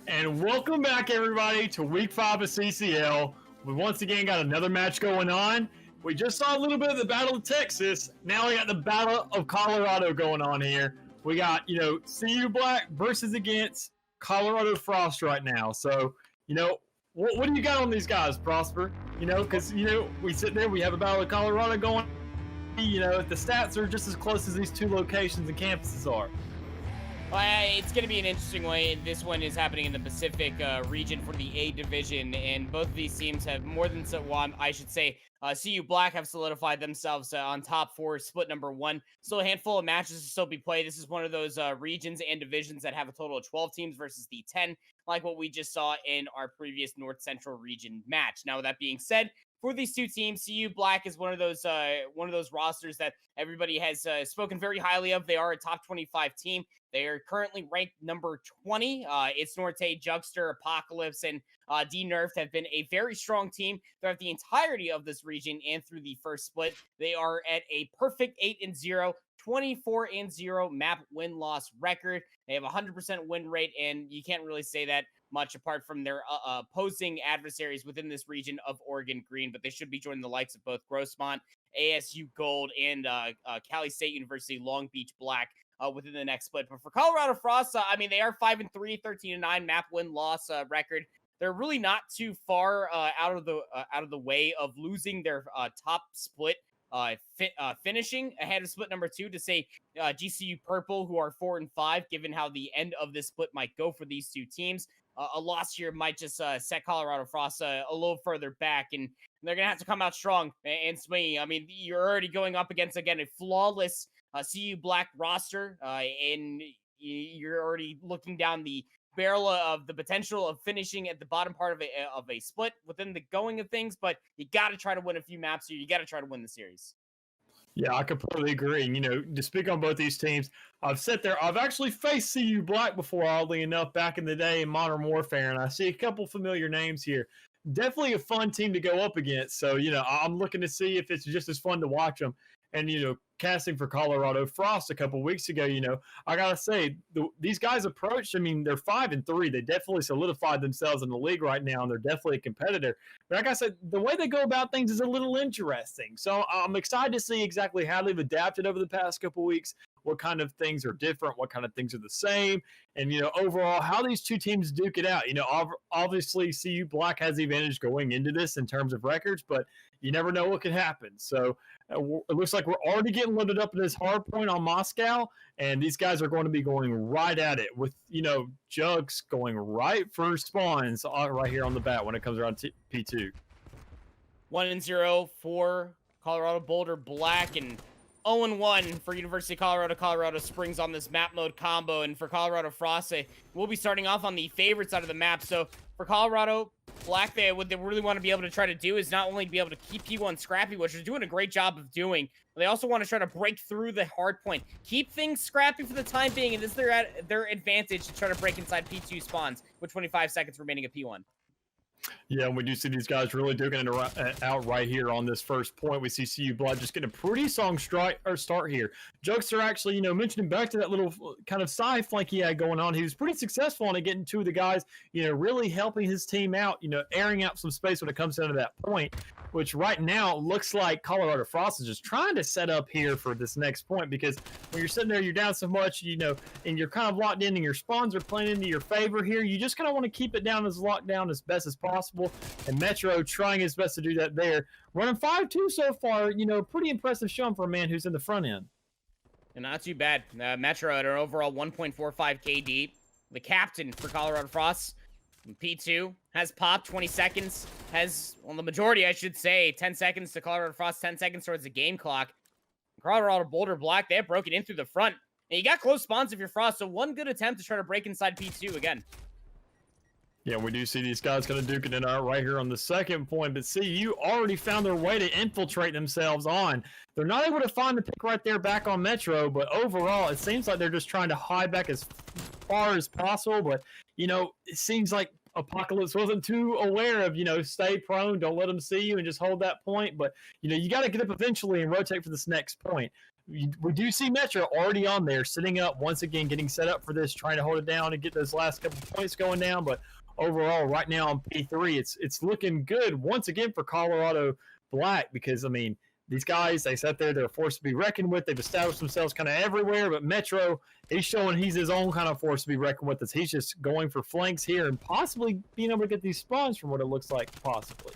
And welcome back, everybody, to Week 5 of CCL. We once again got another match going on. We just saw a little bit of the Battle of Texas. Now we got the Battle of Colorado going on here. We got, CU Black versus against Colorado Frost right now. So, what do you got on these guys, Prosper? Because, we sit there, we have a Battle of Colorado going. The stats are just as close as these two locations and campuses are. Well, it's going to be an interesting way. This one is happening in the Pacific region for the A division, and both of these teams have more than CU Black have solidified themselves on top for split number 1. Still a handful of matches to still be played. This is one of those regions and divisions that have a total of 12 teams versus the 10, like what we just saw in our previous North Central region match. Now, with that being said, for these two teams, CU Black is one of those rosters that everybody has spoken very highly of. They are a top 25 team. They are currently ranked number 20. It's Norte, Jugster, Apocalypse, and D-Nerfed have been a very strong team throughout the entirety of this region and through the first split. They are at a perfect 8-0, 24-0 map win-loss record. They have a 100% win rate, and you can't really say that much apart from their opposing adversaries within this region of Oregon Green, but they should be joining the likes of both Grossmont, ASU Gold, and Cali State University Long Beach Black within the next split. But for Colorado Frost, they are 5-3, 13-9 map win-loss record. They're really not too far out of the way of losing their top split, finishing ahead of split number 2 to say GCU Purple, who are 4-5, given how the end of this split might go for these two teams. A loss here might just set Colorado Frost a little further back, and they're going to have to come out strong and swinging. You're already going up against, again, a flawless CU Black roster, and you're already looking down the barrel of the potential of finishing at the bottom part of a split within the going of things, but you got to try to win a few maps here. You got to try to win the series. Yeah, I completely agree. To speak on both these teams, I've actually faced CU Black before, oddly enough, back in the day in Modern Warfare, and I see a couple familiar names here. Definitely a fun team to go up against. So, I'm looking to see if it's just as fun to watch them. And, casting for Colorado Frost a couple weeks ago, I got to say, these guys approached, they're 5-3. They definitely solidified themselves in the league right now, and they're definitely a competitor. But like I said, the way they go about things is a little interesting. So I'm excited to see exactly how they've adapted over the past couple weeks, what kind of things are different, what kind of things are the same, and, overall, how these two teams duke it out. Obviously, CU Black has the advantage going into this in terms of records, but you never know what could happen. So it looks like we're already getting loaded up at this hard point on Moscow, and these guys are going to be going right at it with, Jugs going right for spawns right here on the bat when it comes around P2. 1-0 for Colorado Boulder Black, and 0-1 for University of Colorado. Colorado Springs on this map mode combo, and for Colorado Frost, we'll be starting off on the favorite side of the map. So for Colorado Black, what they really want to be able to try to do is not only be able to keep P1 scrappy, which they're doing a great job of doing, but they also want to try to break through the hard point. Keep things scrappy for the time being, and this is their advantage to try to break inside P2 spawns with 25 seconds remaining at P1. Yeah, we do see these guys really duking it out right here on this first point. We see CU Blood just getting a pretty strong start here. Jokester actually, mentioning back to that little kind of side flank he had going on, he was pretty successful on it, getting two of the guys, really helping his team out, airing out some space when it comes down to that point, which right now looks like Colorado Frost is just trying to set up here for this next point, because when you're sitting there, you're down so much, and you're kind of locked in and your spawns are playing into your favor here. You just kind of want to keep it down as locked down as best as possible. And Metro trying his best to do that there. Running 5-2 so far, pretty impressive showing for a man who's in the front end. And not too bad. Metro at an overall 1.45 KD. The captain for Colorado Frost, P2, has popped 20 seconds. The majority, I should say, 10 seconds to Colorado Frost, 10 seconds towards the game clock. Colorado Boulder Black, they have broken in through the front. And you got close spawns if you're Frost, so one good attempt to try to break inside P2 again. Yeah, we do see these guys kind of duking it out right here on the second point, but CU already found their way to infiltrate themselves on. They're not able to find the pick right there back on Metro, but overall, it seems like they're just trying to hide back as far as possible, but, it seems like Apocalypse wasn't too aware of, stay prone, don't let them see you, and just hold that point, but, you got to get up eventually and rotate for this next point. we do see Metro already on there, sitting up once again, getting set up for this, trying to hold it down and get those last couple points going down. But overall, right now on P3, it's looking good once again for Colorado Black, because I mean, these guys, they sat there, they're a force to be reckoned with. They've established themselves kind of everywhere, but Metro, he's showing he's his own kind of force to be reckoned with. As he's just going for flanks here and possibly being able to get these spawns from what it looks like, possibly.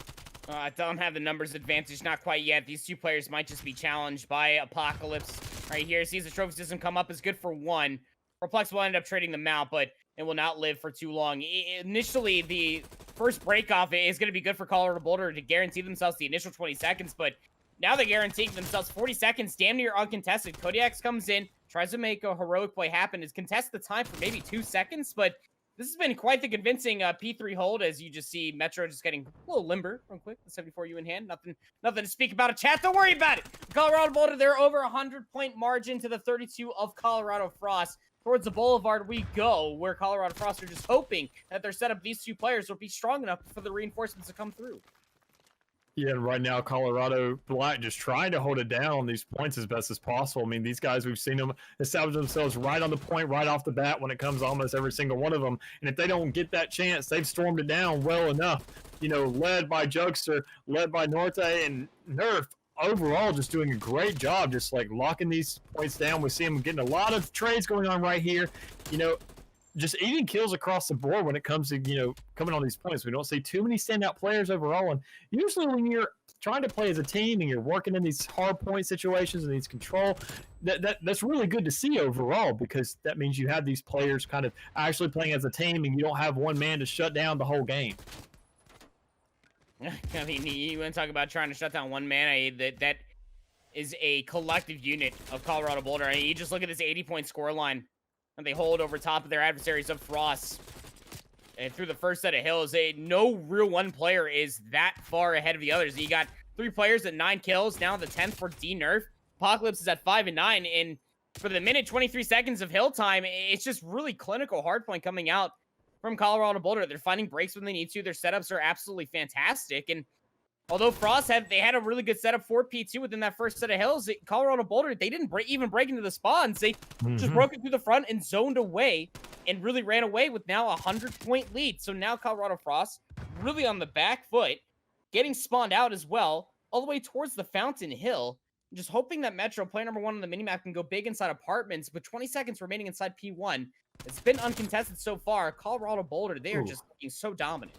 I don't have the numbers advantage, not quite yet. These two players might just be challenged by Apocalypse right here. Sees the trophy system come up, is good for one. Perplex will end up trading them out, but it will not live for too long. Initially, the first break off is going to be good for Colorado Boulder to guarantee themselves the initial 20 seconds, but now they're guaranteeing themselves 40 seconds, damn near uncontested. Kodiaks comes in, tries to make a heroic play happen, is contest the time for maybe 2 seconds, but this has been quite the convincing P3 hold, as you just see Metro just getting a little limber real quick. The 74U in hand. Nothing to speak about it, chat. Don't worry about it. Colorado Boulder, they're over a 100-point margin to the 32 of Colorado Frost. Towards the Boulevard we go, where Colorado Frost are just hoping that their setup, these two players, will be strong enough for the reinforcements to come through. Yeah, and right now Colorado Black just trying to hold it down on these points as best as possible. I mean, these guys, we've seen them establish themselves right on the point, right off the bat when it comes to almost every single one of them. And if they don't get that chance, they've stormed it down well enough. You know, led by Jugster, led by Norte, and Nerf overall just doing a great job just like locking these points down. We see them getting a lot of trades going on right here. You know, just eating kills across the board when it comes to, you know, coming on these points. We don't see too many standout players overall. And usually when you're trying to play as a team and you're working in these hard point situations and these control, that's really good to see overall, because that means you have these players kind of actually playing as a team and you don't have one man to shut down the whole game. I mean, you want to talk about trying to shut down one man, that is a collective unit of Colorado Boulder. I mean, you just look at this 80-point score line. And they hold over top of their adversaries of Frost. And through the first set of hills, no real one player is that far ahead of the others. You got 3 players at 9 kills, now the 10th for D-Nerf. Apocalypse is at 5 and 9, and for the minute 23 seconds of hill time, it's just really clinical hardpoint coming out from Colorado Boulder. They're finding breaks when they need to. Their setups are absolutely fantastic, and although Frost had a really good setup for P2 within that first set of hills, Colorado Boulder, they didn't even break into the spawns. They just broke it through the front and zoned away and really ran away with now a 100-point lead. So now Colorado Frost really on the back foot, getting spawned out as well, all the way towards the Fountain Hill. Just hoping that Metro, player number 1 on the minimap, can go big inside apartments, but 20 seconds remaining inside P1. It's been uncontested so far. Colorado Boulder, they are just looking so dominant.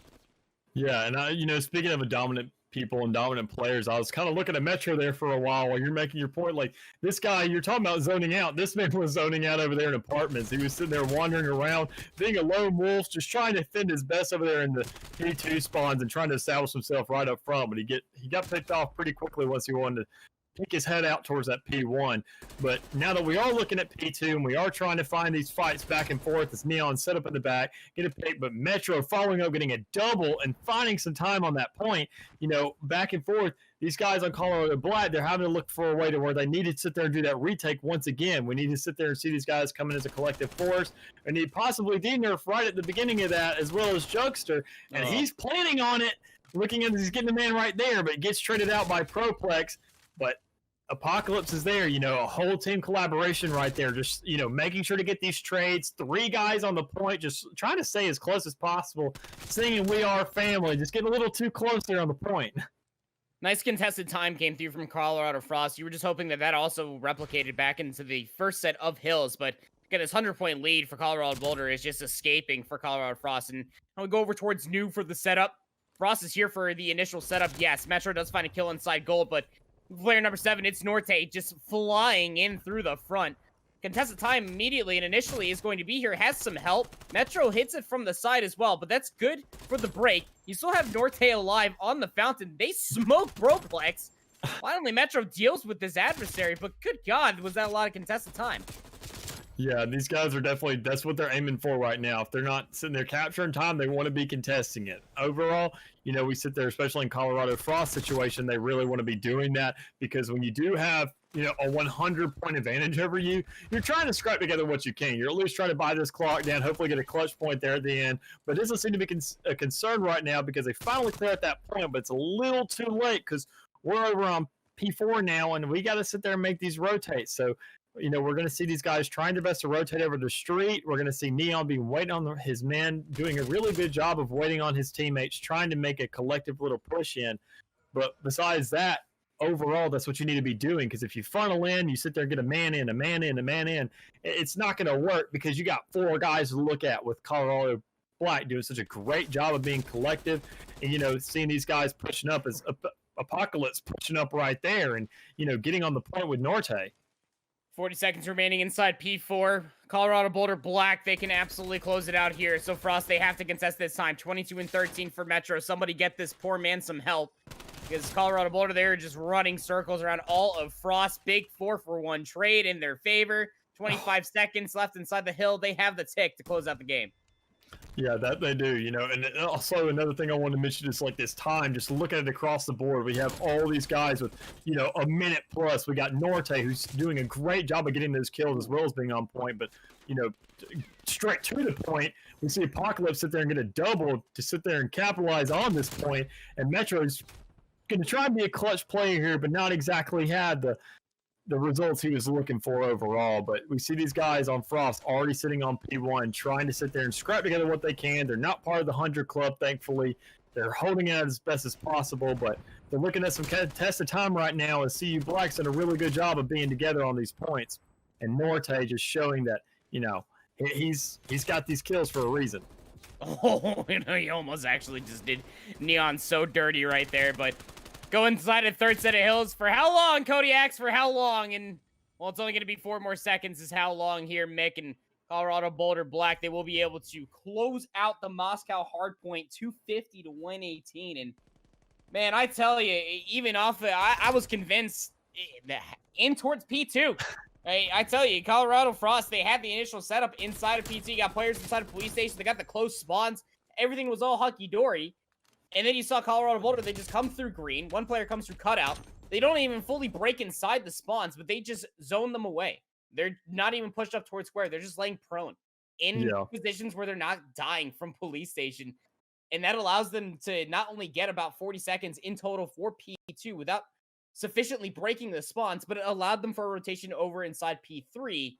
Yeah, and you know, speaking of a dominant people and dominant players, I was kind of looking at Metro there for a while you're making your point. Like, this guy, you're talking about zoning out. This man was zoning out over there in apartments. He was sitting there wandering around, being a lone wolf, just trying to defend his best over there in the P2 spawns and trying to establish himself right up front. But he got picked off pretty quickly once he wanted to pick his head out towards that P1. But now that we are looking at P2 and we are trying to find these fights back and forth, as Neon set up in the back, get a pick, but Metro following up, getting a double and finding some time on that point, you know, back and forth. These guys on Colorado Black, they're having to look for a way to where they need to sit there and do that retake once again. We need to sit there and see these guys coming as a collective force. We need possibly D-Nerf right at the beginning of that, as well as Jugster. And he's planning on it, looking at he's getting the man right there, but gets traded out by Proplex. But Apocalypse is there, you know, a whole team collaboration right there, just, you know, making sure to get these trades. 3 guys on the point, just trying to stay as close as possible, singing "We Are Family," just getting a little too close there on the point. Nice contested time came through from Colorado Frost. You were just hoping that also replicated back into the first set of hills, but again, this 100-point lead for Colorado Boulder is just escaping for Colorado Frost. And I'll go over towards New for the setup. Frost is here for the initial setup. Yes, Metro does find a kill inside gold, but player number 7, it's Norte, just flying in through the front. Contested time immediately and initially is going to be here. Has some help. Metro hits it from the side as well, but that's good for the break. You still have Norte alive on the Fountain. They smoke Proplex. Finally, Metro deals with this adversary, but good God, was that a lot of contested time. Yeah, these guys are definitely, that's what they're aiming for right now. If they're not sitting there capturing time, they want to be contesting it. Overall, you know, we sit there, especially in Colorado Frost situation, they really want to be doing that, because when you do have, you know, a 100-point advantage over you, you're trying to scrap together what you can. You're at least trying to buy this clock down, hopefully get a clutch point there at the end. But it doesn't seem to be a concern right now, because they finally clear at that point, but it's a little too late, because we're over on P4 now, and we got to sit there and make these rotate. So, we're going to see these guys trying their best to rotate over the street. We're going to see Neon being waiting on his men, doing a really good job of waiting on his teammates, trying to make a collective little push in. But besides that, overall, that's what you need to be doing, because if you funnel in, you sit there and get a man in, a man in, a man in, it's not going to work because you got 4 guys to look at with Colorado Black doing such a great job of being collective and, seeing these guys pushing up as Apocalypse pushing up right there and, getting on the point with Norte. 40 seconds remaining inside P4. Colorado Boulder Black, they can absolutely close it out here. So Frost, they have to contest this time. 22-13 for Metro. Somebody get this poor man some help, because Colorado Boulder, they're just running circles around all of Frost. Big 4-for-1 trade in their favor. 25 seconds left inside the hill. They have the tick to close out the game. Yeah, that they do, and also another thing I wanted to mention is like this time, just look at it across the board. We have all these guys with, a minute plus. We got Norte, who's doing a great job of getting those kills as well as being on point, but, straight to the point, we see Apocalypse sit there and get a double to sit there and capitalize on this point, and Metro's going to try and be a clutch player here, but not exactly had the results he was looking for overall. But we see these guys on Frost already sitting on P1, trying to sit there and scrap together what they can. They're not part of the 100 club, thankfully. They're holding it as best as possible, but they're looking at some contested time right now, and CU Black's done a really good job of being together on these points. And Norte just showing that, he's got these kills for a reason. Oh, he almost actually just did Neon so dirty right there, but go inside a third set of hills. For how long, Kodiaks? For how long? And, well, it's only going to be 4 more seconds is how long here, Mick. And Colorado Boulder Black, they will be able to close out the Moscow hardpoint 250-118. And, man, I tell you, even off of, I was convinced that in towards P2. I tell you, Colorado Frost, they had the initial setup inside of P2. You got players inside of police station. They got the close spawns. Everything was all hunky-dory. And then you saw Colorado Boulder, they just come through green. One player comes through cutout. They don't even fully break inside the spawns, but they just zone them away. They're not even pushed up towards square. They're just laying prone in positions where they're not dying from police station. And that allows them to not only get about 40 seconds in total for P2 without sufficiently breaking the spawns, but it allowed them for a rotation over inside P3,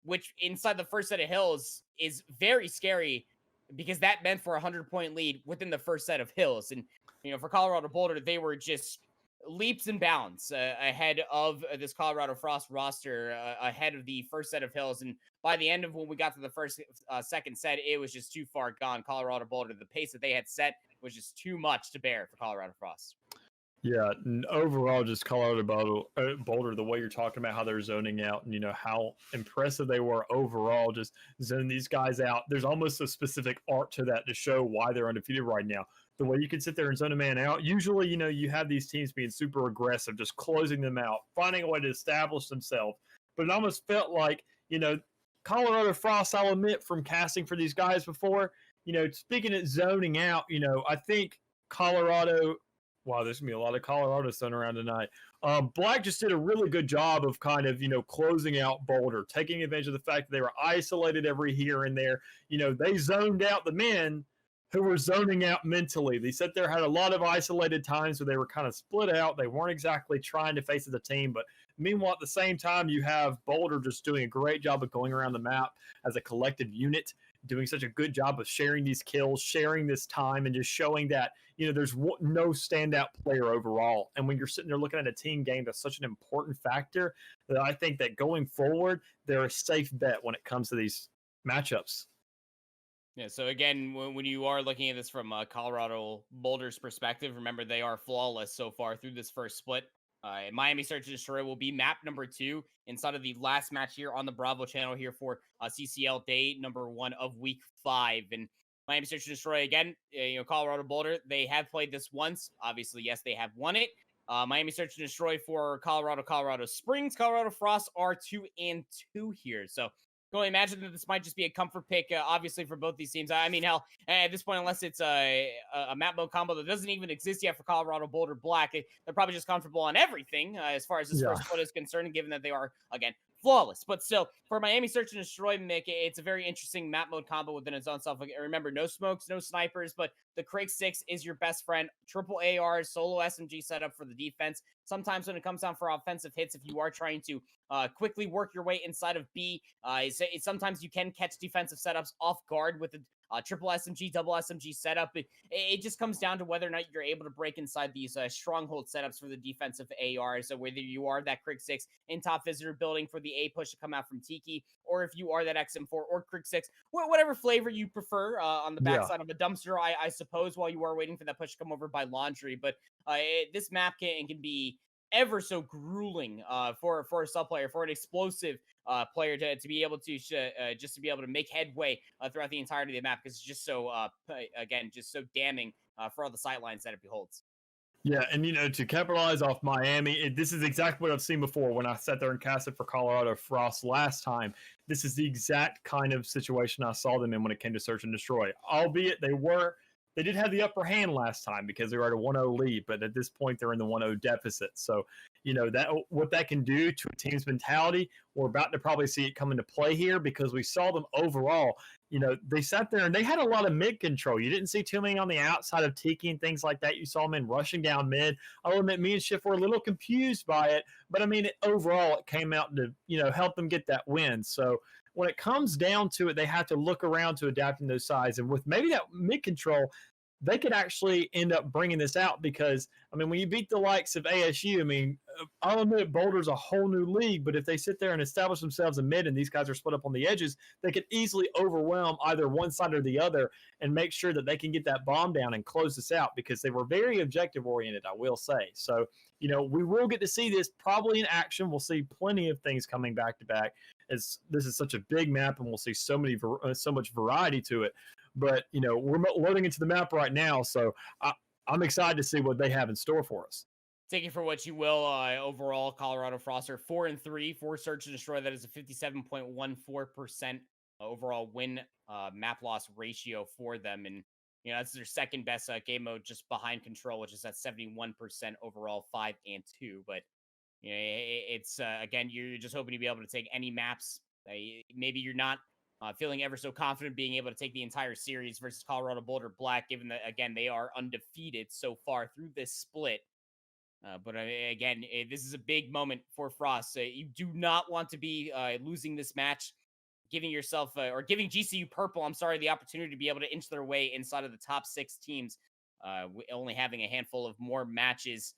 which inside the first set of hills is very scary, because that meant for a 100-point lead within the first set of hills. And, for Colorado Boulder, they were just leaps and bounds ahead of this Colorado Frost roster, ahead of the first set of hills. And by the end of when we got to the second set, it was just too far gone. Colorado Boulder, the pace that they had set was just too much to bear for Colorado Frost. Yeah, overall, just Colorado Boulder, the way you're talking about how they're zoning out and, how impressive they were overall, just zoning these guys out. There's almost a specific art to that to show why they're undefeated right now. The way you can sit there and zone a man out, usually, you have these teams being super aggressive, just closing them out, finding a way to establish themselves. But it almost felt like, Colorado Frost, I'll admit, from casting for these guys before, speaking of zoning out, I think Colorado... Wow, there's going to be a lot of Colorado sun around tonight. Black just did a really good job of kind of, closing out Boulder, taking advantage of the fact that they were isolated every here and there. They zoned out the men who were zoning out mentally. They sat there, had a lot of isolated times where they were kind of split out. They weren't exactly trying to face the team. But meanwhile, at the same time, you have Boulder just doing a great job of going around the map as a collective unit, doing such a good job of sharing these kills, sharing this time, and just showing that, there's no standout player overall. And when you're sitting there looking at a team game, that's such an important factor that I think that going forward, they're a safe bet when it comes to these matchups. Yeah, so again, when you are looking at this from Colorado Boulder's perspective, remember they are flawless so far through this first split. Miami Search and Destroy will be map number 2 inside of the last match here on the Bravo channel here for CCL day number 1 of week 5. And Miami Search and Destroy, again, Colorado Boulder, they have played this once. Obviously, yes, they have won it. Miami Search and Destroy for Colorado Springs. Colorado Frost are 2-2 here. So go imagine that this might just be a comfort pick, obviously, for both these teams. I mean, hell, at this point, unless it's a map mode combo that doesn't even exist yet for Colorado Boulder Black, they're probably just comfortable on everything as far as this first split is concerned, given that they are, again, flawless. But still, for Miami Search and Destroy, Mick, it's a very interesting map mode combo within its own self. Remember, no smokes, no snipers, but the Craig 6 is your best friend. Triple AR, solo SMG setup for the defense. sometimes when it comes down for offensive hits, if you are trying to quickly work your way inside of B, sometimes you can catch defensive setups off guard with a triple SMG, double SMG setup. It just comes down to whether or not you're able to break inside these stronghold setups for the defensive AR. So whether you are that Krig 6 in top visitor building for the A push to come out from Tiki, or if you are that XM4 or Krig 6, whatever flavor you prefer on the backside of a dumpster, I suppose, while you are waiting for that push to come over by laundry. But this map can be ever so grueling for a sub player, for an explosive player to be able to just to be able to make headway throughout the entirety of the map, because it's just so again, just so damning for all the sightlines that it beholds. Yeah, and to capitalize off Miami, this is exactly what I've seen before when I sat there and casted for Colorado Frost last time. This is the exact kind of situation I saw them in when it came to search and destroy. Albeit they did have the upper hand last time because they were at a 1-0 lead, but at this point they're in the 1-0 deficit. So, that what that can do to a team's mentality, we're about to probably see it come into play here, because we saw them overall. They sat there and they had a lot of mid control. You didn't see too many on the outside of Tiki and things like that. You saw them in rushing down mid. I'll admit me and Schiff were a little confused by it, but I mean, overall it came out to, help them get that win. So when it comes down to it, they have to look around to adapting those sides. And with maybe that mid control, they could actually end up bringing this out, because, I mean, when you beat the likes of ASU, I mean, I'll admit Boulder's a whole new league, but if they sit there and establish themselves in mid and these guys are split up on the edges, they could easily overwhelm either one side or the other and make sure that they can get that bomb down and close this out, because they were very objective oriented, I will say. So, we will get to see this probably in action. We'll see plenty of things coming back to back, as this is such a big map and we'll see so much variety to it. But, we're loading into the map right now, so I'm excited to see what they have in store for us. Take it for what you will. Overall, Colorado Frost are 4-3 for search and destroy. That is a 57.14% overall win map loss ratio for them. And, that's their second best game mode, just behind Control, which is at 71% overall, 5-2. But, it's, again, you're just hoping to be able to take any maps. Maybe you're not feeling ever so confident being able to take the entire series versus Colorado Boulder Black, given that, again, they are undefeated so far through this split. But again, this is a big moment for Frost. You do not want to be losing this match, giving yourself, or giving GCU Purple, the opportunity to be able to inch their way inside of the top 6 teams, only having a handful of more matches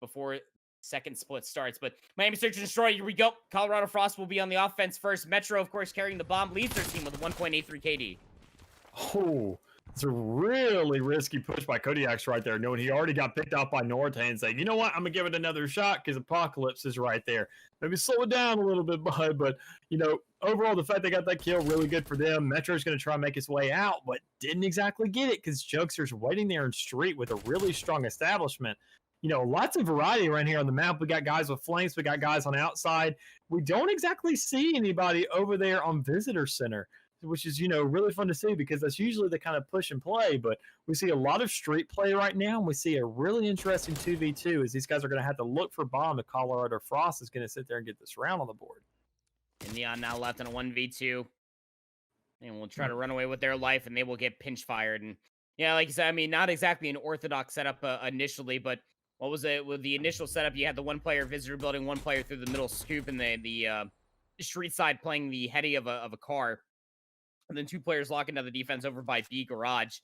before second split starts. But Miami Search and Destroy, here we go. Colorado Frost will be on the offense first. Metro, of course, carrying the bomb, leads their team with a 1.83 KD. Oh, it's a really risky push by Kodiak's right there, knowing he already got picked out by Norte and saying, you know what, I'm going to give it another shot because Apocalypse is right there. Maybe slow it down a little bit, bud, but, overall, the fact they got that kill, really good for them. Metro's going to try and make his way out, but didn't exactly get it because Jokster's waiting there in street with a really strong establishment. Lots of variety around here on the map. We got guys with flanks. We got guys on outside. We don't exactly see anybody over there on Visitor Center, which is, really fun to see because that's usually the kind of push and play. But we see a lot of street play right now, and we see a really interesting 2v2 as these guys are going to have to look for bomb if Colorado Frost is going to sit there and get this round on the board. And Neon now left in a 1v2. And we'll try to run away with their life, and they will get pinch fired. And, yeah, like you said, I mean, not exactly an orthodox setup initially, but what was it? With the initial setup, you had the one-player visitor building, one player through the middle scoop, and the street side playing the heady of a car. And then 2 players locking down the defense over by B Garage.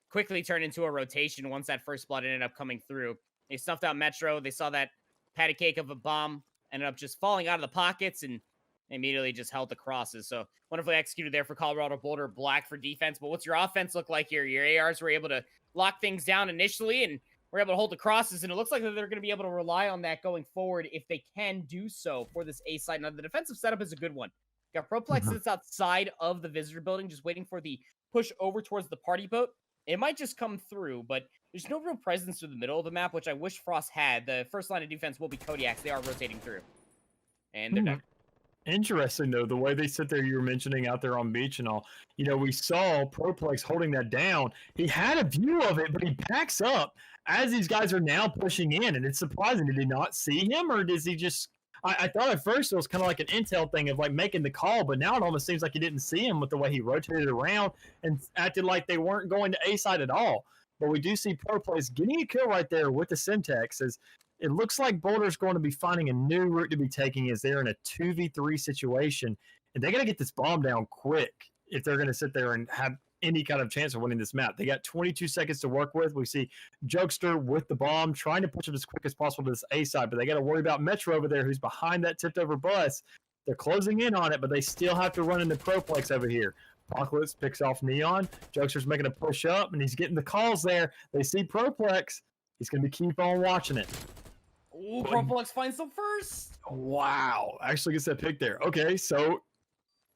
Quickly turned into a rotation once that first blood ended up coming through. They snuffed out Metro. They saw that patty cake of a bomb, ended up just falling out of the pockets, and immediately just held the crosses. So wonderfully executed there for Colorado Boulder Black for defense. But what's your offense look like here? Your ARs were able to lock things down initially, and were able to hold the crosses, and it looks like that they're going to be able to rely on that going forward if they can do so for this A side. Now, the defensive setup is a good one. Got Proplex that's outside of the visitor building, just waiting for the push over towards the party boat. It might just come through, but there's no real presence through the middle of the map, which I wish Frost had. The first line of defense will be Kodiaks. They are rotating through. And they're done. Interesting, though, the way they sit there, you were mentioning out there on beach and all. We saw Proplex holding that down. He had a view of it, but he backs up as these guys are now pushing in, and it's surprising. Did he not see him, or does he just... I thought at first it was kind of like an intel thing of like making the call, but now it almost seems like he didn't see him with the way he rotated around and acted like they weren't going to A side at all. But we do see Proplex getting a kill right there with the Syntax. As it looks like Boulder's going to be finding a new route to be taking as they're in a 2v3 situation, and they got to get this bomb down quick if they're going to sit there and have any kind of chance of winning this map. They got 22 seconds to work with. We see Jokester with the bomb trying to push it as quick as possible to this A side, but they got to worry about Metro over there who's behind that tipped over bus. They're closing in on it, but they still have to run into Proplex over here. Apocalypse picks off Neon. Jokester's making a push up, and he's getting the calls there. They see Proplex. He's going to keep on watching it. Ooh, Proplex finds them first. Wow. Actually gets that pick there. Okay, so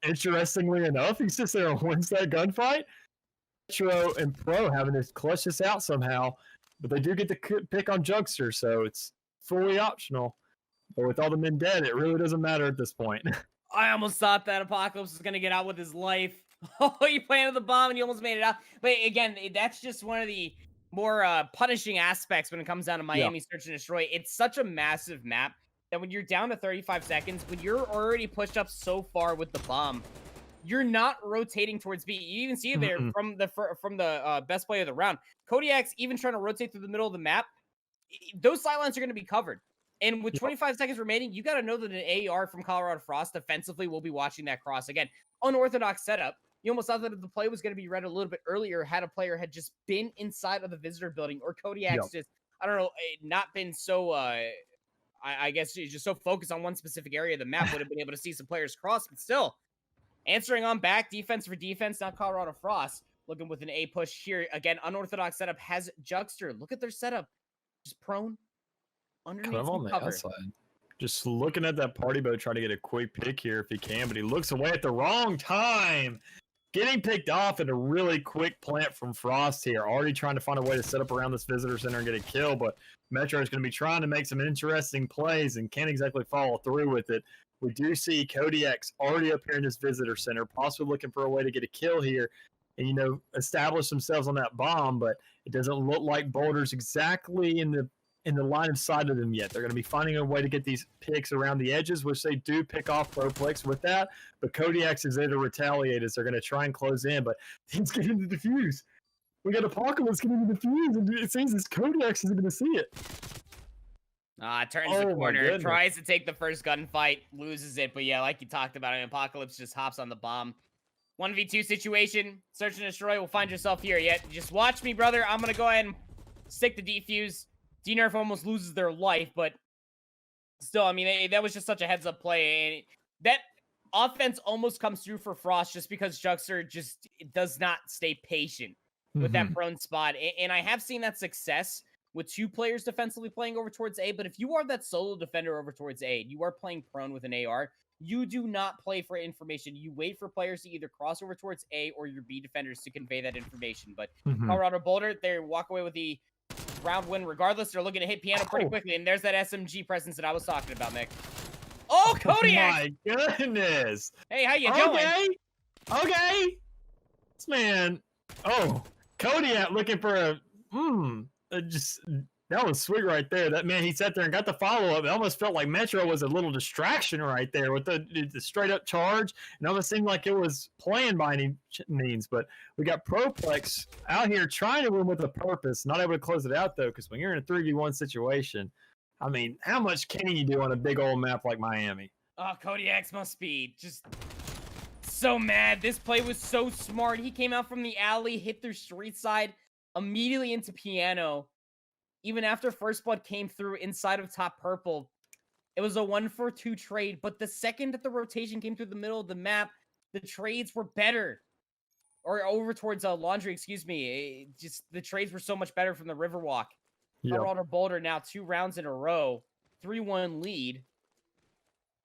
interestingly enough, he sits there and wins that gunfight. Metro and Pro having to clutch this out somehow, but they do get the pick on Jugster, so it's fully optional. But with all the men dead, it really doesn't matter at this point. I almost thought that Apocalypse was going to get out with his life. Oh, you planted the bomb and you almost made it out. But again, that's just one of the more punishing aspects when it comes down to Miami Search and Destroy. It's such a massive map that when you're down to 35 seconds, when you're already pushed up so far with the bomb, you're not rotating towards B. You even see it there from the best play of the round. Kodiak's even trying to rotate through the middle of the map. Those sidelines are going to be covered. And with 25 seconds remaining, you got to know that an AR from Colorado Frost defensively will be watching that cross. Again, unorthodox setup. You almost thought that the play was going to be read a little bit earlier had a player had just been inside of the visitor building, or Kodiak's just, I don't know, not been so, I guess he's just so focused on one specific area of the map, would have been able to see some players cross. But still, answering on back, defense for defense, now Colorado Frost looking with an A push here. Again, unorthodox setup has Jugster. Look at their setup. Just prone. Underneath on the outside. Just looking at that party boat, trying to get a quick pick here if he can, but he looks away at the wrong time. Getting picked off at a really quick plant from Frost here. Already trying to find a way to set up around this visitor center and get a kill, but Metro is going to be trying to make some interesting plays and can't exactly follow through with it. We do see Kodiak's already up here in this visitor center, possibly looking for a way to get a kill here and, you know, establish themselves on that bomb, but it doesn't look like Boulder's exactly in the line of sight of them yet. They're going to be finding a way to get these picks around the edges, which they do pick off Proplex with that. But Kodiak's is there to retaliate as they're going to try and close in, but he's getting the defuse. We got Apocalypse getting the defuse, and it seems as Kodiak's is going to see it. Turns the corner, tries to take the first gunfight, loses it. But yeah, like you talked about, Apocalypse just hops on the bomb. 1v2 situation, search and destroy. Will find yourself here. Yeah, just watch me, brother. I'm going to go ahead and stick the defuse. D-Nerf almost loses their life, but still, I mean, that was just such a heads-up play. And that offense almost comes through for Frost just because Jugster just does not stay patient with that prone spot. And I have seen that success with two players defensively playing over towards A, but if you are that solo defender over towards A, and you are playing prone with an AR, you do not play for information. You wait for players to either cross over towards A or your B defenders to convey that information. But Colorado Boulder, they walk away with the round win regardless. They're looking to hit piano pretty quickly, and there's that SMG presence that I was talking about, Nick. Oh, Kodiak! My goodness! Hey, how you doing? Okay. This man. Oh, Kodiak looking for a just that was sweet right there. That man, he sat there and got the follow up. It almost felt like Metro was a little distraction right there with the straight up charge. It almost seemed like it was planned by any means. But we got Proplex out here trying to win with a purpose. Not able to close it out though, because when you're in a 3v1 situation, I mean, how much can you do on a big old map like Miami? Oh, Kodiak's must be just so mad. This play was so smart. He came out from the alley, hit through street side, immediately into piano. Even after First Blood came through inside of top purple, it was a 1-for-2 trade. But the second that the rotation came through the middle of the map, the trades were better. Or over towards Laundry, excuse me. Just the trades were so much better from the Riverwalk. Colorado Boulder now 2 rounds in a row. 3-1 lead.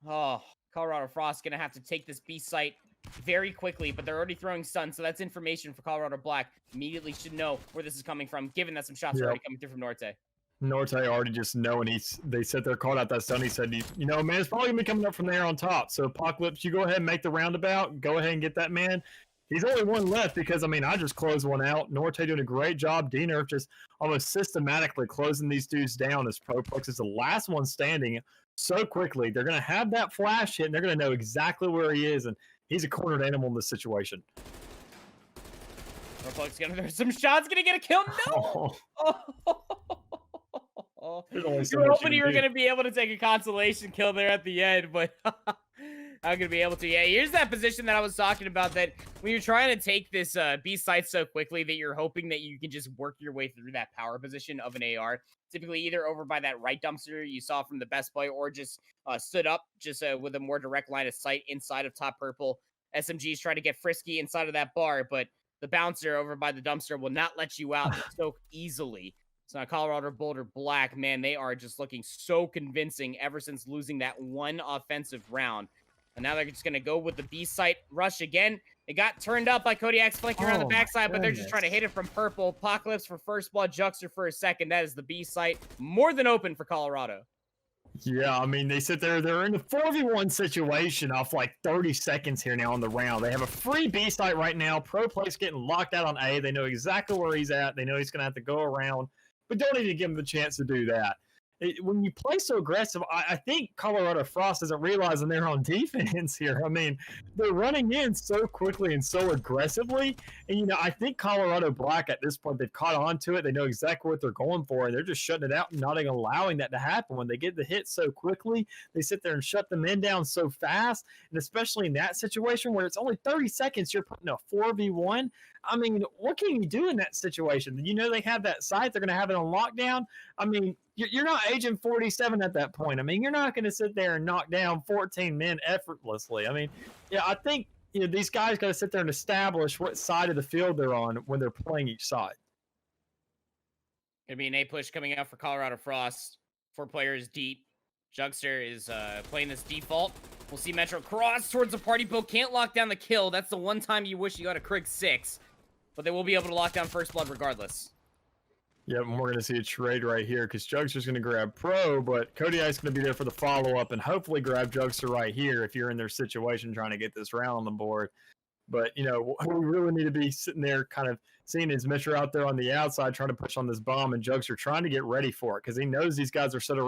Oh, Colorado Frost going to have to take this B site very quickly, but they're already throwing stun, so that's information for Colorado Black. Immediately should know where this is coming from, given that some shots are already coming through from Norte. Norte already just knowing they sit there, called out that stun. He said, you know, man, it's probably going to be coming up from there on top. So Apocalypse, you go ahead and make the roundabout. Go ahead and get that man. He's only one left because, I mean, I just closed one out. Norte doing a great job. D-Nerf just almost systematically closing these dudes down as Proplex is the last one standing so quickly. They're going to have that flash hit, and they're going to know exactly where he is, and he's a cornered animal in this situation. Proplex going to throw some shots, going to get a kill. No! Oh. There's only You so were much hoping you you were can going to be able to take a consolation kill there at the end, but I'm going to be able to. Yeah, here's that position that I was talking about, that when you're trying to take this B site so quickly that you're hoping that you can just work your way through that power position of an AR, typically either over by that right dumpster you saw from the best play, or just stood up just with a more direct line of sight inside of top purple. SMGs try to get frisky inside of that bar, but the bouncer over by the dumpster will not let you out so easily. So now Colorado Boulder Black, man, they are just looking so convincing ever since losing that one offensive round. And now they're just going to go with the B site rush again. It got turned up by Kodiak's flanking around the Oh my backside, but they're just trying to hit it from purple. Apocalypse for first blood, Juxter for a second. That is the B site. More than open for Colorado. Yeah, I mean, they sit there, they're in a 4v1 situation off like 30 seconds here now on the round. They have a free B site right now. Pro Play's getting locked out on A. They know exactly where he's at. They know he's going to have to go around, but don't even give him the chance to do that. When you play so aggressive, I think Colorado Frost isn't realizing they're on defense here. I mean, they're running in so quickly and so aggressively. And, you know, I think Colorado Black at this point, they've caught on to it. They know exactly what they're going for, and they're just shutting it out and not even allowing that to happen. When they get the hit so quickly, they sit there and shut the men down so fast. And especially in that situation where it's only 30 seconds, you're putting a 4v1. I mean, what can you do in that situation? You know, they have that site. They're going to have it on lockdown. I mean, you're not Agent 47 at that point. I mean, you're not going to sit there and knock down 14 men effortlessly. I mean, yeah, I think, you know, these guys got to sit there and establish what side of the field they're on when they're playing each side. Gonna be an A push coming out for Colorado Frost. 4 players deep. Jugster is playing this default. We'll see Metro cross towards the party boat. Can't lock down the kill. That's the one time you wish you got a Krig 6. But they will be able to lock down first blood regardless. Yep, and we're going to see a trade right here because Jugster's going to grab Pro, but Kodiak's going to be there for the follow-up and hopefully grab Jugster right here if you're in their situation trying to get this round on the board. But, you know, what we really need to be sitting there kind of seeing is Metro out there on the outside trying to push on this bomb, and Jugster trying to get ready for it because he knows these guys are set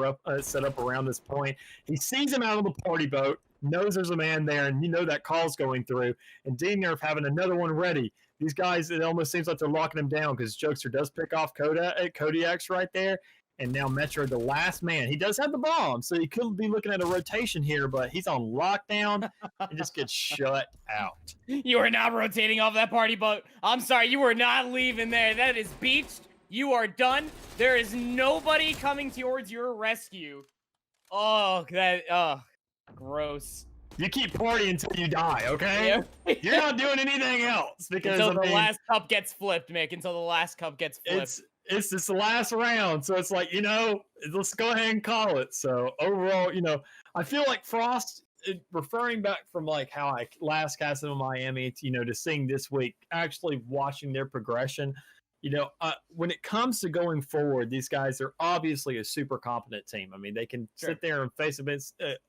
up around this point. He sees him out on the party boat, knows there's a man there, and you know that call's going through. And D-Nerf having another one ready. These guys, it almost seems like they're locking him down because Jugster does pick off Kodiak's right there. And now Metro, the last man. He does have the bomb, so he could be looking at a rotation here, but he's on lockdown and just gets shut out. You are not rotating off that party boat. I'm sorry, you are not leaving there. That is beached. You are done. There is nobody coming towards your rescue. Oh, gross. You keep partying until you die, okay? Yeah. You're not doing anything else because until the last cup gets flipped, Mick. Until the last cup gets flipped. It's just the last round, so it's like, you know, let's go ahead and call it. So overall, you know, I feel like Frost, referring back from like how I last casted in Miami, to, you know, to seeing this week, actually watching their progression. You know, when it comes to going forward, these guys are obviously a super competent team. I mean, they can sit there and face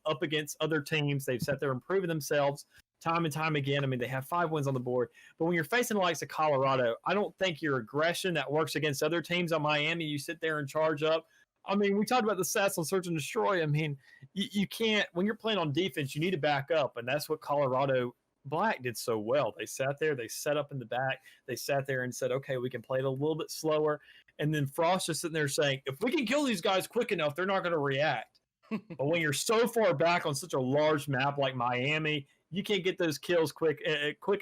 up against other teams. They've sat there and proven themselves time and time again. I mean, they have 5 wins on the board. But when you're facing the likes of Colorado, I don't think your aggression that works against other teams on Miami, you sit there and charge up. I mean, we talked about the stats on Search and Destroy. I mean, you can't, when you're playing on defense, you need to back up. And that's what Colorado Black did so well. They sat there, they set up in the back, they sat there and said, okay, we can play it a little bit slower. And then Frost is sitting there saying, if we can kill these guys quick enough, they're not going to react. But when you're so far back on such a large map like Miami, you can't get those kills quick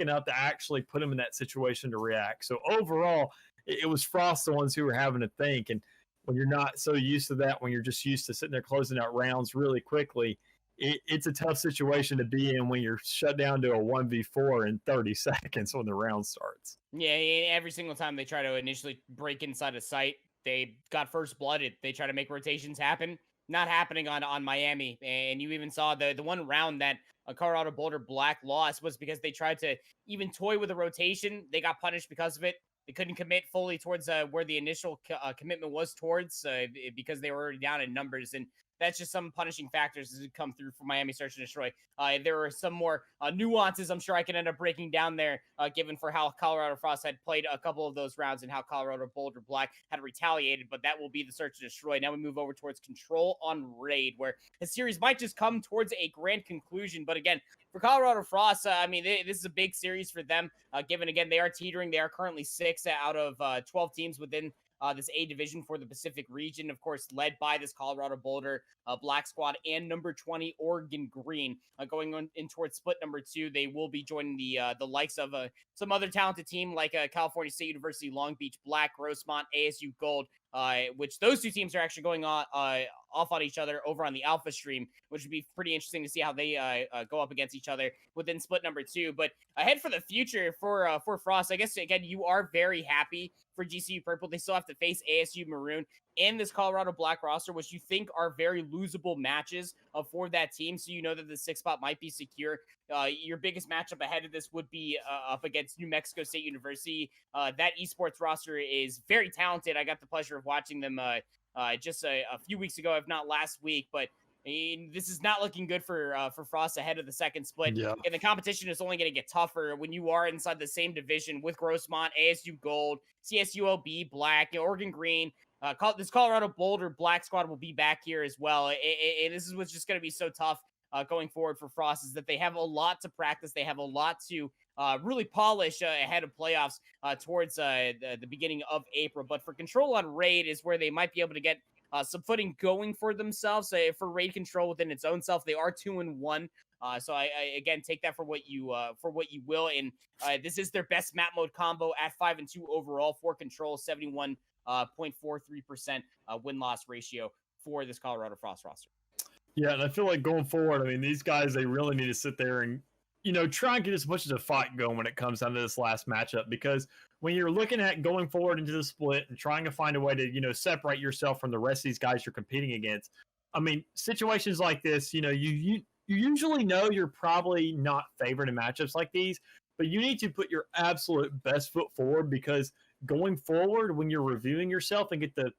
enough to actually put them in that situation to react. So overall, it was Frost the ones who were having to think. And when you're not so used to that, when you're just used to sitting there closing out rounds really quickly, it's a tough situation to be in when you're shut down to a 1v4 in 30 seconds when the round starts. Yeah, every single time they try to initially break inside a site, they got first blooded. They try to make rotations happen. Not happening on Miami. And you even saw the one round that Colorado Boulder Black lost was because they tried to even toy with a rotation. They got punished because of it. They couldn't commit fully towards where the initial commitment was towards because they were already down in numbers. And that's just some punishing factors as it come through for Miami Search and Destroy. There are some more nuances I'm sure I can end up breaking down there, given for how Colorado Frost had played a couple of those rounds and how Colorado Boulder Black had retaliated, but that will be the Search and Destroy. Now we move over towards Control on Raid, where the series might just come towards a grand conclusion. But again, for Colorado Frost, I mean, this is a big series for them, given, again, they are teetering. They are currently 6 out of 12 teams within this A division for the Pacific region, of course, led by this Colorado Boulder Black squad and number 20 Oregon Green. Going on in towards split number 2, they will be joining the likes of some other talented team like California State University Long Beach Black, Grossmont, ASU Gold, which those two teams are actually going on off on each other over on the Alpha stream, which would be pretty interesting to see how they go up against each other within split number 2. But ahead for the future for Frost, I guess again you are very happy for GCU Purple. They still have to face ASU Maroon and this Colorado Black roster, which you think are very losable matches for that team. So you know that the 6th spot might be secure. Your biggest matchup ahead of this would be up against New Mexico State University. That esports roster is very talented. I got the pleasure of watching them just a few weeks ago, if not last week. But this is not looking good for Frost ahead of the second split. Yeah. And the competition is only going to get tougher when you are inside the same division with Grossmont, ASU Gold, CSULB Black, Oregon Green. This Colorado Boulder Black squad will be back here as well. And this is what's just going to be so tough going forward for Frost, is that they have a lot to practice. They have a lot to really polish ahead of playoffs towards the beginning of April. But for Control on Raid is where they might be able to get some footing going for themselves. For Raid Control within its own self, they are 2-1. So I again take that for what you will. And this is their best map mode combo at 5-2 overall for Control, 71.43% win-loss ratio for this Colorado Frost roster. Yeah, and I feel like going forward, I mean, these guys, they really need to sit there and, try and get as much as a fight going when it comes down to this last matchup. Because when you're looking at going forward into the split and trying to find a way to, separate yourself from the rest of these guys you're competing against, I mean, situations like this, you usually know you're probably not favored in matchups like these, but you need to put your absolute best foot forward, because going forward, when you're reviewing yourself and get the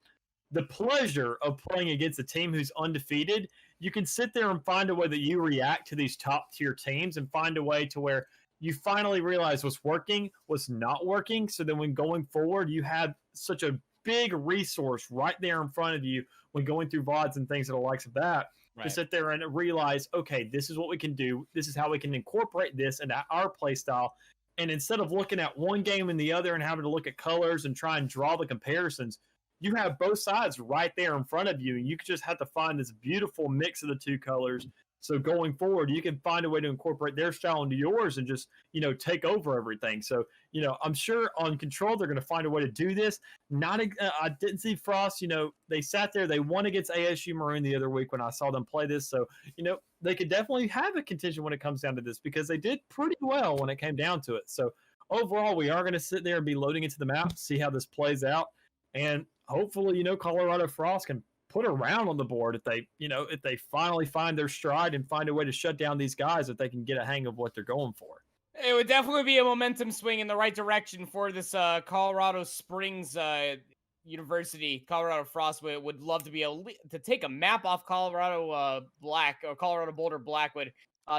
pleasure of playing against a team who's undefeated, you can sit there and find a way that you react to these top tier teams and find a way to where you finally realize what's working, what's not working. So then when going forward, you have such a big resource right there in front of you when going through VODs and things of the likes of that, to sit there and realize, okay, this is what we can do. This is how we can incorporate this into our play style. And instead of looking at one game and the other and having to look at colors and try and draw the comparisons, you have both sides right there in front of you, and you just have to find this beautiful mix of the two colors. So going forward, you can find a way to incorporate their style into yours and just, take over everything. So, I'm sure on Control, they're going to find a way to do this. I didn't see Frost, they sat there, they won against ASU Maroon the other week when I saw them play this. So, they could definitely have a contention when it comes down to this, because they did pretty well when it came down to it. So overall, we are going to sit there and be loading into the map, see how this plays out. And hopefully, Colorado Frost can put a round on the board if they finally find their stride and find a way to shut down these guys, if they can get a hang of what they're going for. It would definitely be a momentum swing in the right direction for this Colorado Springs University. Colorado Frost would love to be able to take a map off Colorado Black, or Colorado Boulder Black would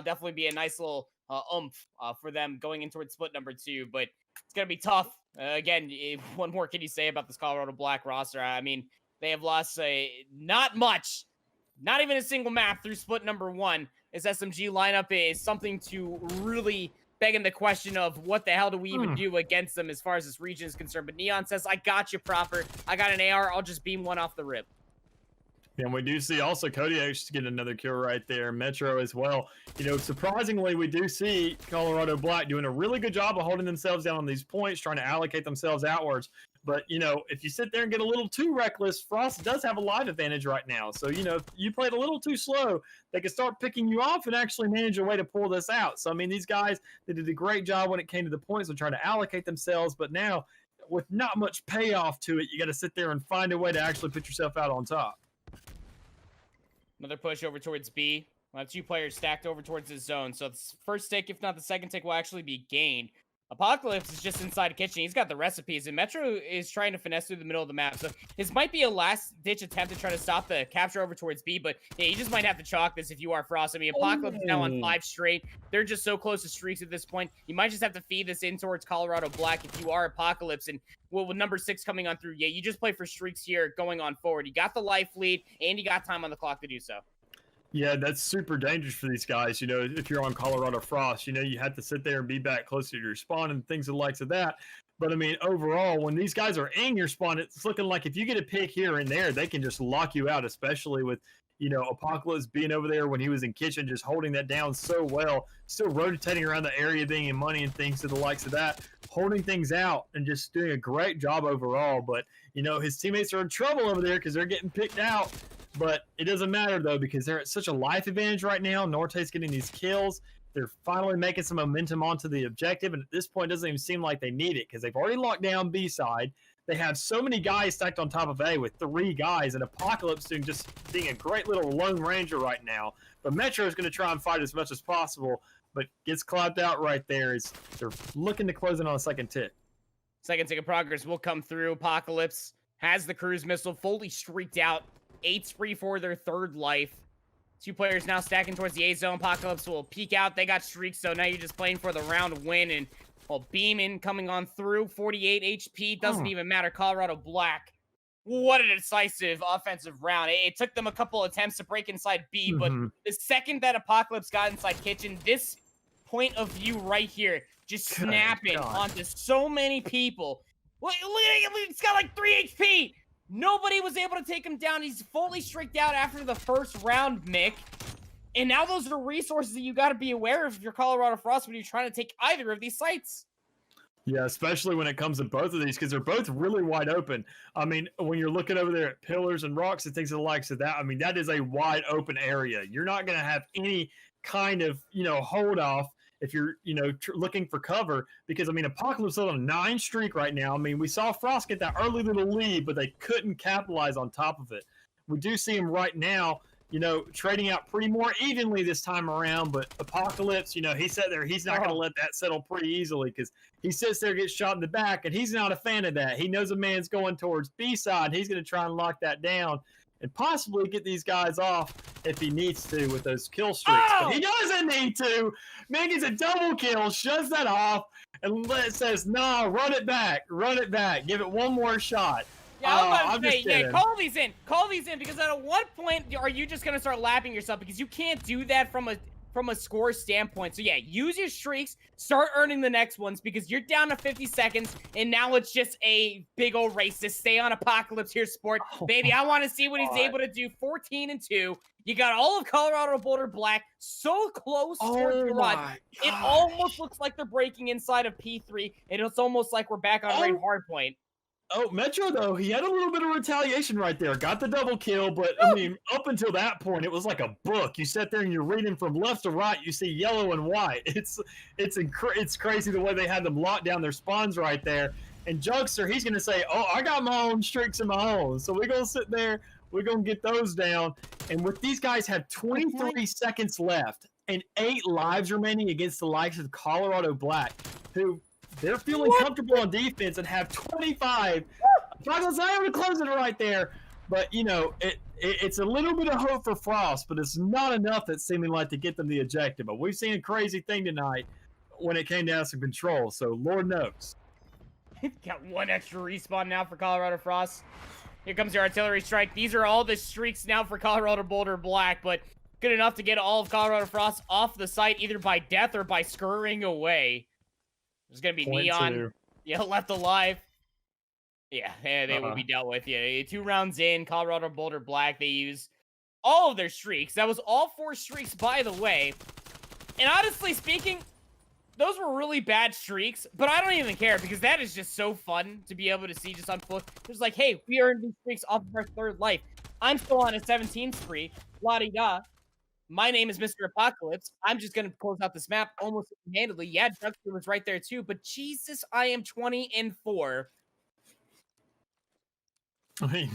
definitely be a nice little oomph for them going in towards split number 2. But it's going to be tough. Again, what more can you say about this Colorado Black roster? I mean, they have lost not much, not even a single map through split number 1. This SMG lineup is something to really beg in the question of what the hell do we even do against them as far as this region is concerned. But Neon says, I got you proper. I got an AR. I'll just beam one off the rip. And we do see also Kodiak get another kill right there. Metro as well. Surprisingly, we do see Colorado Black doing a really good job of holding themselves down on these points, trying to allocate themselves outwards. But, if you sit there and get a little too reckless, Frost does have a live advantage right now. So, if you played a little too slow, they can start picking you off and actually manage a way to pull this out. So, I mean, these guys, they did a great job when it came to the points of trying to allocate themselves. But now, with not much payoff to it, you got to sit there and find a way to actually put yourself out on top. Another push over towards B. We'll have 2 players stacked over towards the zone. So the first tick, if not the second tick, will actually be gained. Apocalypse is just inside the kitchen. He's got the recipes, and Metro is trying to finesse through the middle of the map. So this might be a last-ditch attempt to try to stop the capture over towards B, but yeah, you just might have to chalk this if you are Frost. I mean, Apocalypse is now on 5 straight. They're just so close to streaks at this point. You might just have to feed this in towards Colorado Black if you are Apocalypse. And well, with number 6 coming on through, yeah, you just play for streaks here going on forward. You got the life lead, and you got time on the clock to do so. Yeah, that's super dangerous for these guys. You know, if you're on Colorado Frost, you know, you have to sit there and be back closer to your spawn and things of the likes of that. But I mean, overall, when these guys are in your spawn, it's looking like if you get a pick here and there, they can just lock you out, especially with, you know, Apocalypse being over there when he was in kitchen, just holding that down so well, still rotating around the area, being in money and things to the likes of that, holding things out and just doing a great job overall. But, you know, his teammates are in trouble over there because they're getting picked out. But it doesn't matter, though, because they're at such a life advantage right now. Norte's getting these kills. They're finally making some momentum onto the objective. And at this point, it doesn't even seem like they need it because they've already locked down B side. They have so many guys stacked on top of A with 3 guys. And Apocalypse just being a great little Lone Ranger right now. But Metro is going to try and fight as much as possible, but gets clapped out right there. They're looking to close in on a second tick. Second tick of progress will come through. Apocalypse has the cruise missile fully streaked out. 8 spree for their 3rd life. 2 players now stacking towards the A zone. Apocalypse will peek out. They got streaks, so now you're just playing for the round win. And well, Beeman coming on through. 48 HP. Doesn't even matter. Colorado Black. What a decisive offensive round. It took them a couple attempts to break inside B, but the second that Apocalypse got inside kitchen, this point of view right here, just snapping onto so many people. Look at it. It's got like 3 HP. Nobody was able to take him down. He's fully streaked out after the first round, Mick. And now those are resources that you got to be aware of if you're Colorado Frost when you're trying to take either of these sites. Yeah, especially when it comes to both of these, because they're both really wide open. I mean, when you're looking over there at pillars and rocks and things of the likes of that, I mean, that is a wide open area. You're not going to have any kind of, you know, hold off if you're, you know, looking for cover, because I mean, Apocalypse is on a 9 streak right now. I mean, we saw Frost get that early little lead, but they couldn't capitalize on top of it. We do see him right now, you know, trading out pretty more evenly this time around, but Apocalypse, you know, he sat there, he's not going to let that settle pretty easily, because he sits there, gets shot in the back, and he's not a fan of that. He knows a man's going towards B side. He's going to try and lock that down and possibly get these guys off if he needs to with those kill streaks. But he doesn't need to. Man gets a double kill, shuts that off, and says, nah, run it back, give it one more shot. Yeah, I'm about to say, yeah, call these in, because at what point are you just going to start lapping yourself? Because you can't do that from a score standpoint. So yeah, use your streaks, start earning the next ones, because you're down to 50 seconds, and now it's just a big old race to stay on Apocalypse here, sport. Baby, I want to see what he's able to do. 14-2. You got all of Colorado Boulder Black so close towards the run. It almost looks like they're breaking inside of P3, and it's almost like we're back on Raid Hardpoint. Oh, Metro, though, he had a little bit of retaliation right there. Got the double kill, but, I mean, up until that point, it was like a book. You sit there and you're reading from left to right. You see yellow and white. It's crazy the way they had them lock down their spawns right there. And Jugster, he's going to say, oh, I got my own streaks of my own. So we're going to sit there. We're going to get those down. And with these guys have 23 seconds left and 8 lives remaining against the likes of Colorado Black, who – they're feeling comfortable on defense and have 25. Frost not able to close it right there, but you know it's a little bit of hope for Frost, but it's not enough that's seeming like to get them the objective. But we've seen a crazy thing tonight when it came down to some control. So Lord knows. Got 1 extra respawn now for Colorado Frost. Here comes your artillery strike. These are all the streaks now for Colorado Boulder Black, but good enough to get all of Colorado Frost off the site either by death or by scurrying away. There's going to be Neon, left alive. Yeah, they will be dealt with. Yeah, 2 rounds in, Colorado Boulder Black, they use all of their streaks. That was all 4 streaks, by the way. And honestly speaking, those were really bad streaks, but I don't even care, because that is just so fun to be able to see just on foot. It's like, hey, we earned these streaks off of our 3rd life. I'm still on a 17 spree. La-di-da. My name is Mr. Apocalypse. I'm just going to close out this map almost handedly. Yeah, Jugster was right there too, but Jesus, I am 20-4. I mean,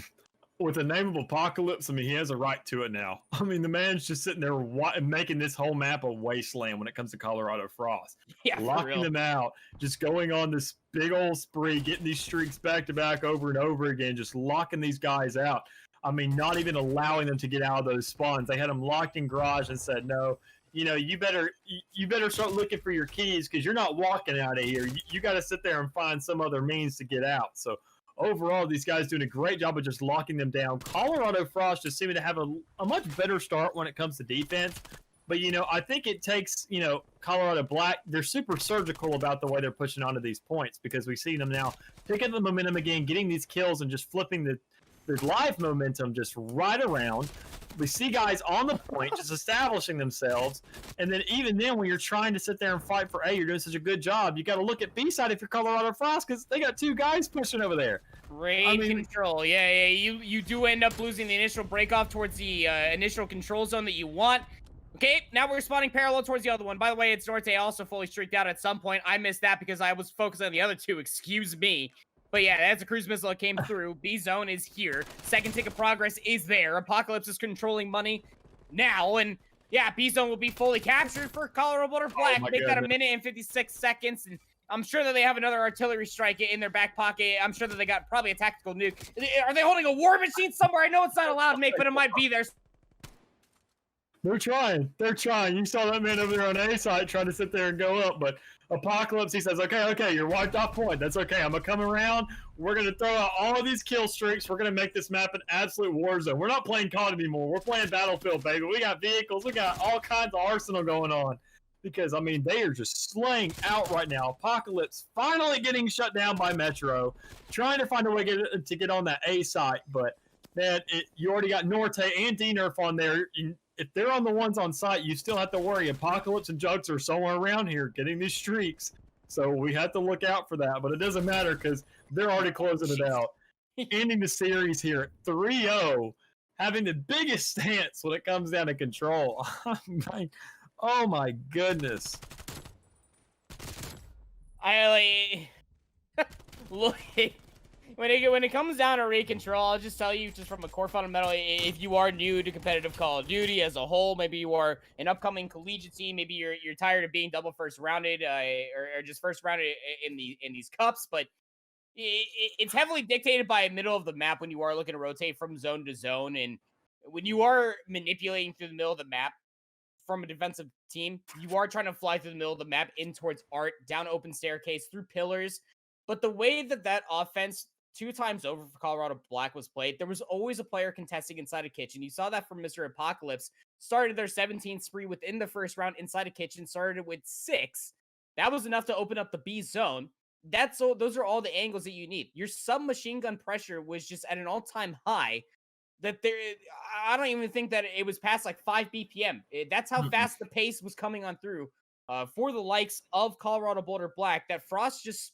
with the name of Apocalypse, I mean, he has a right to it now. I mean, the man's just sitting there making this whole map a wasteland when it comes to Colorado Frost. Yeah, locking them out, just going on this big old spree, getting these streaks back to back over and over again, just locking these guys out. I mean, not even allowing them to get out of those spawns. They had them locked in garage and said, no, you know, you better start looking for your keys, because you're not walking out of here. You got to sit there and find some other means to get out. So overall, these guys doing a great job of just locking them down. Colorado Frost just seeming to have a much better start when it comes to defense. But, I think it takes, Colorado Black, they're super surgical about the way they're pushing onto these points because we see them now picking the momentum again, getting these kills and just flipping the live momentum just right around. We see guys on the point just establishing themselves. And then even then, when you're trying to sit there and fight for A, you're doing such a good job. You got to look at B side if you're Colorado Frost because they got 2 guys pushing over there. Great control. Yeah. You do end up losing the initial break off towards the initial control zone that you want. Okay, now we're spawning parallel towards the other one. By the way, it's Norte also fully streaked out at some point. I missed that because I was focused on the other 2. Excuse me. But yeah, that's a cruise missile that came through. B-Zone is here. Second tick of progress is there. Apocalypse is controlling money now. And yeah, B-Zone will be fully captured for Colorado Border Black. Make that 1 minute and 56 seconds. And I'm sure that they have another artillery strike in their back pocket. I'm sure that they got probably a tactical nuke. Are they holding a war machine somewhere? I know it's not allowed, Mick, but it might be there. They're trying. You saw that man over there on A side trying to sit there and go up, but Apocalypse, he says, okay, you're wiped off point. That's okay. I'm going to come around. We're going to throw out all of these kill streaks. We're going to make this map an absolute war zone. We're not playing COD anymore. We're playing Battlefield, baby. We got vehicles. We got all kinds of arsenal going on because, they are just slaying out right now. Apocalypse finally getting shut down by Metro, trying to find a way to get on that A site, but, man, you already got Norte and D-Nerf on there. If they're on the ones on site, you still have to worry. Apocalypse and Jugs are somewhere around here getting these streaks. So we have to look out for that. But it doesn't matter because they're already closing it out. Ending the series here at 3-0, having the biggest stance when it comes down to control. Oh my goodness. Look. When it comes down to raid control, I'll just tell you, just from a core fundamental, if you are new to competitive Call of Duty as a whole, maybe you are an upcoming collegiate team, maybe you're tired of being double first rounded or just first rounded in these cups, but it's heavily dictated by middle of the map when you are looking to rotate from zone to zone, and when you are manipulating through the middle of the map from a defensive team, you are trying to fly through the middle of the map in towards art, down open staircase, through pillars, but the way that offense 2 times over for Colorado Black was played, there was always a player contesting inside a kitchen. You saw that from Mr. Apocalypse. Started their 17th spree within the first round inside a kitchen, started with 6. That was enough to open up the B zone. Those are all the angles that you need. Your submachine gun pressure was just at an all-time high. I don't even think that it was past like 5 BPM. That's how fast the pace was coming on through for the likes of Colorado Boulder Black. That Frost just,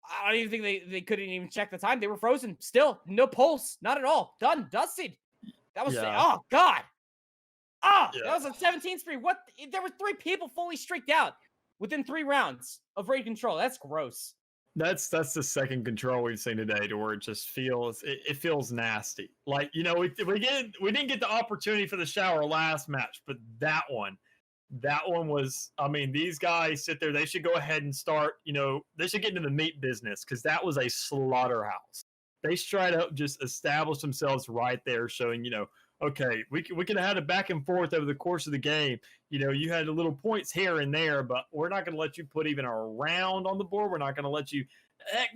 I don't even think they couldn't even check the time. They were frozen. Still, no pulse. Not at all. Done. Dusted. That was, oh, God. That was a 17 spree. What? There were 3 people fully streaked out within 3 rounds of raid control. That's gross. That's the second control we've seen today to where it just feels, it feels nasty. Like, we didn't get the opportunity for the shower last match, but that one was, these guys sit there, they should go ahead and start, they should get into the meat business because that was a slaughterhouse. They tried to just establish themselves right there, showing, okay, we could have had it back and forth over the course of the game. You had little points here and there, but we're not going to let you put even a round on the board. We're not going to let you,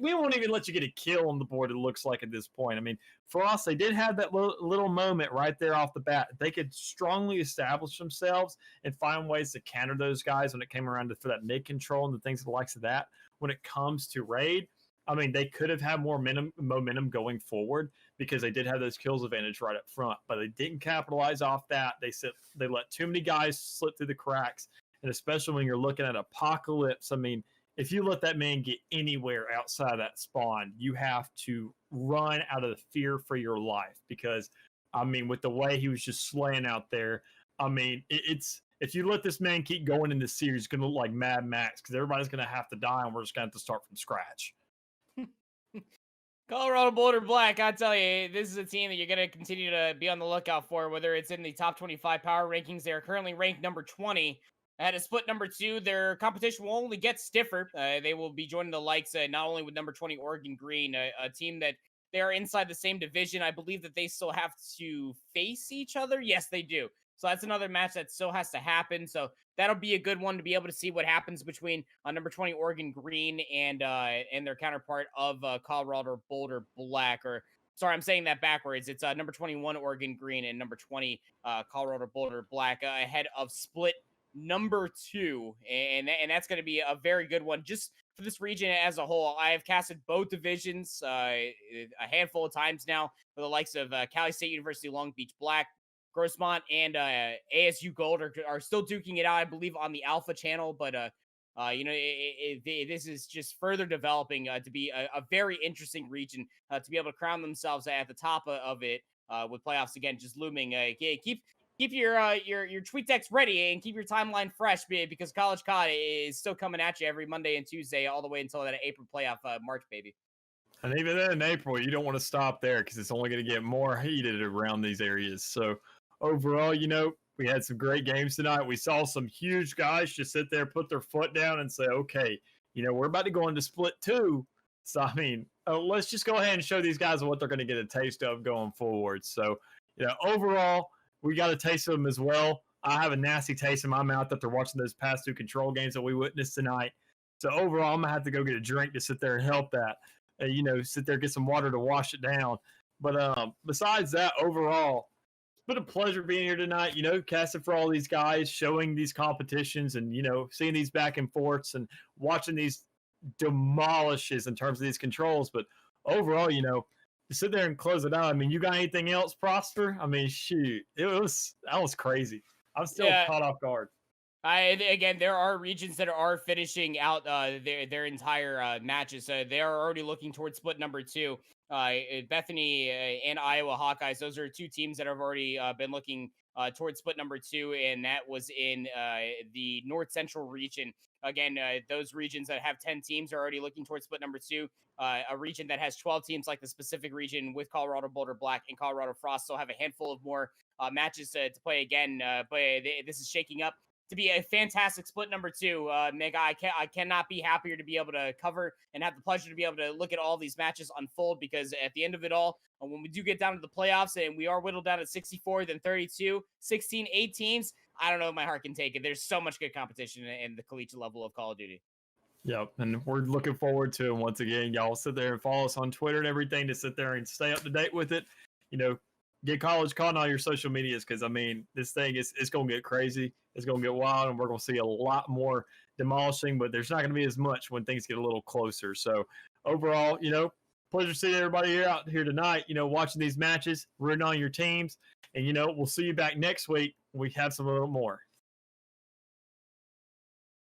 we won't even let you get a kill on the board, it looks like at this point. For us, they did have that little moment right there off the bat. They could strongly establish themselves and find ways to counter those guys when it came around for that mid control and the things the likes of that. When it comes to raid, they could have had more momentum going forward because they did have those kills advantage right up front, but they didn't capitalize off that. They let too many guys slip through the cracks, and especially when you're looking at Apocalypse. If you let that man get anywhere outside of that spawn, you have to run out of the fear for your life because, with the way he was just slaying out there, it's if you let this man keep going in this series, it's going to look like Mad Max because everybody's going to have to die, and we're just going to have to start from scratch. Colorado Boulder Black, I tell you, this is a team that you're going to continue to be on the lookout for, whether it's in the top 25 power rankings. They are currently ranked number 20. At a split number 2, their competition will only get stiffer. They will be joining the likes not only with number 20 Oregon Green, a team that they are inside the same division. I believe that they still have to face each other. Yes, they do. So that's another match that still has to happen. So that'll be a good one to be able to see what happens between number 20 Oregon Green and their counterpart of Colorado Boulder Black. Or sorry, I'm saying that backwards. It's number 21 Oregon Green and number 20 Colorado Boulder Black ahead of split number 2, and that's going to be a very good one just for this region as a whole. I have casted both divisions a handful of times now for the likes of Cali State University Long Beach Black, Grossmont, and ASU Gold are still duking it out, I believe, on the Alpha channel. But this is just further developing to be a very interesting region to be able to crown themselves at the top of it with playoffs again just looming. Keep your tweet decks ready and keep your timeline fresh because College COD is still coming at you every Monday and Tuesday all the way until that April playoff March, baby. And even then in April, you don't want to stop there because it's only going to get more heated around these areas. So overall, we had some great games tonight. We saw some huge guys just sit there, put their foot down and say, okay, we're about to go into split 2. So, I mean, let's just go ahead and show these guys what they're going to get a taste of going forward. So, overall, we got a taste of them as well. I have a nasty taste in my mouth after watching those past 2 control games that we witnessed tonight. So overall, I'm going to have to go get a drink to sit there and help that. Sit there, get some water to wash it down. But besides that, overall, it's been a pleasure being here tonight, casting for all these guys, showing these competitions and, seeing these back and forths and watching these demolishes in terms of these controls. But overall, to sit there and close it out. I mean, you got anything else, Prosper? I mean, shoot, that was crazy. I'm still caught off guard. Again, there are regions that are finishing out their entire matches. They are already looking towards split number 2. Bethany and Iowa Hawkeyes, those are 2 teams that have already been looking towards split number 2, and that was in the North Central region. Again, those regions that have 10 teams are already looking towards split number 2. A region that has 12 teams, like the Pacific region with Colorado Boulder Black and Colorado Frost, still have a handful of more matches to play again. But this is shaking up to be a fantastic split number 2. Nick, I cannot be happier to be able to cover and have the pleasure to be able to look at all these matches unfold, because at the end of it all, when we do get down to the playoffs and we are whittled down to 64, then 32, 16, 8 teams, I don't know if my heart can take it. There's so much good competition in the collegiate level of Call of Duty. Yep, and we're looking forward to it. Once again, y'all sit there and follow us on Twitter and everything to sit there and stay up to date with it. Get College COD on all your social medias, because, I mean, this thing it's going to get crazy. It's going to get wild, and we're going to see a lot more demolishing, but there's not going to be as much when things get a little closer. So, overall, pleasure seeing everybody out here tonight, watching these matches, rooting on your teams, and, we'll see you back next week when we have some a little more.